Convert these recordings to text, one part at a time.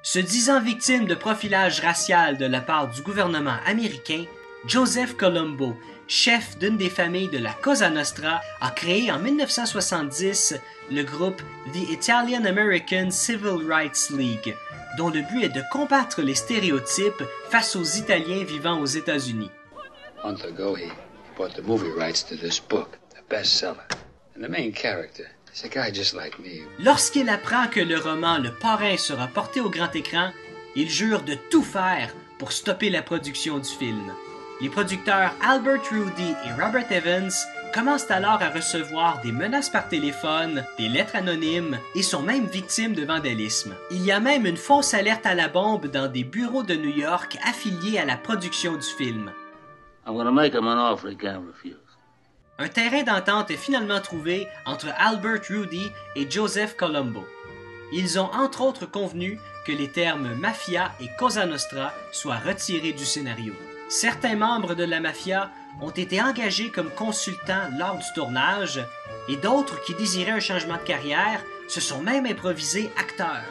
Se disant victime de profilage racial de la part du gouvernement américain, Joseph Colombo, chef d'une des familles de la Cosa Nostra, a créé en 1970 le groupe The Italian American Civil Rights League, dont le but est de combattre les stéréotypes face aux Italiens vivant aux États-Unis. A month ago, he bought the movie rights to this book, a bestseller. And the main character is a guy just like me. Lorsqu'il apprend que le roman Le Parrain sera porté au grand écran, il jure de tout faire pour stopper la production du film. Les producteurs Albert Rudy et Robert Evans commencent alors à recevoir des menaces par téléphone, des lettres anonymes et sont même victimes de vandalisme. Il y a même une fausse alerte à la bombe dans des bureaux de New York affiliés à la production du film. I'm gonna make him an offer he can't refuse. Un terrain d'entente est finalement trouvé entre Albert Rudy et Joseph Colombo. Ils ont entre autres convenu que les termes mafia et Cosa Nostra soient retirés du scénario. Certains membres de la mafia ont été engagés comme consultants lors du tournage et d'autres qui désiraient un changement de carrière se sont même improvisés acteurs.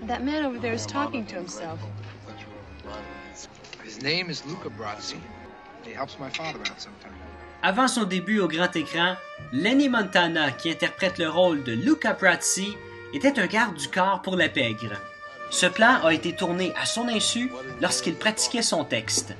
That man over there is talking to himself. His name is Luca Brasi. He helps my father out sometimes. Avant son début au grand écran, Lenny Montana, qui interprète le rôle de Luca Brasi, était un garde du corps pour la pègre. Ce plan a été tourné à son insu lorsqu'il pratiquait son texte.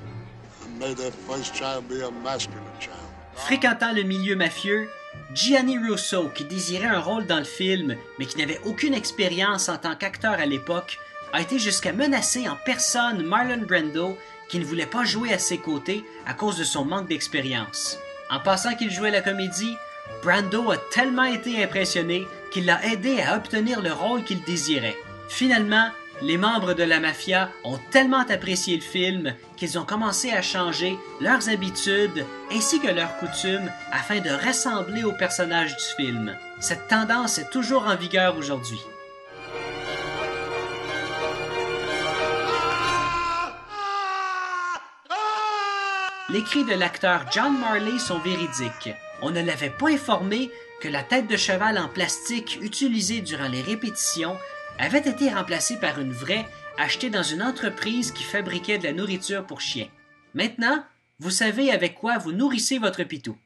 Fréquentant le milieu mafieux, Gianni Russo, qui désirait un rôle dans le film mais qui n'avait aucune expérience en tant qu'acteur à l'époque, a été jusqu'à menacer en personne Marlon Brando, qui ne voulait pas jouer à ses côtés à cause de son manque d'expérience. En pensant qu'il jouait la comédie, Brando a tellement été impressionné qu'il l'a aidé à obtenir le rôle qu'il désirait. Finalement, les membres de la mafia ont tellement apprécié le film qu'ils ont commencé à changer leurs habitudes ainsi que leurs coutumes afin de ressembler aux personnages du film. Cette tendance est toujours en vigueur aujourd'hui. Les cris de l'acteur John Marley sont véridiques. On ne l'avait pas informé que la tête de cheval en plastique utilisée durant les répétitions avait été remplacée par une vraie achetée dans une entreprise qui fabriquait de la nourriture pour chiens. Maintenant, vous savez avec quoi vous nourrissez votre pitou.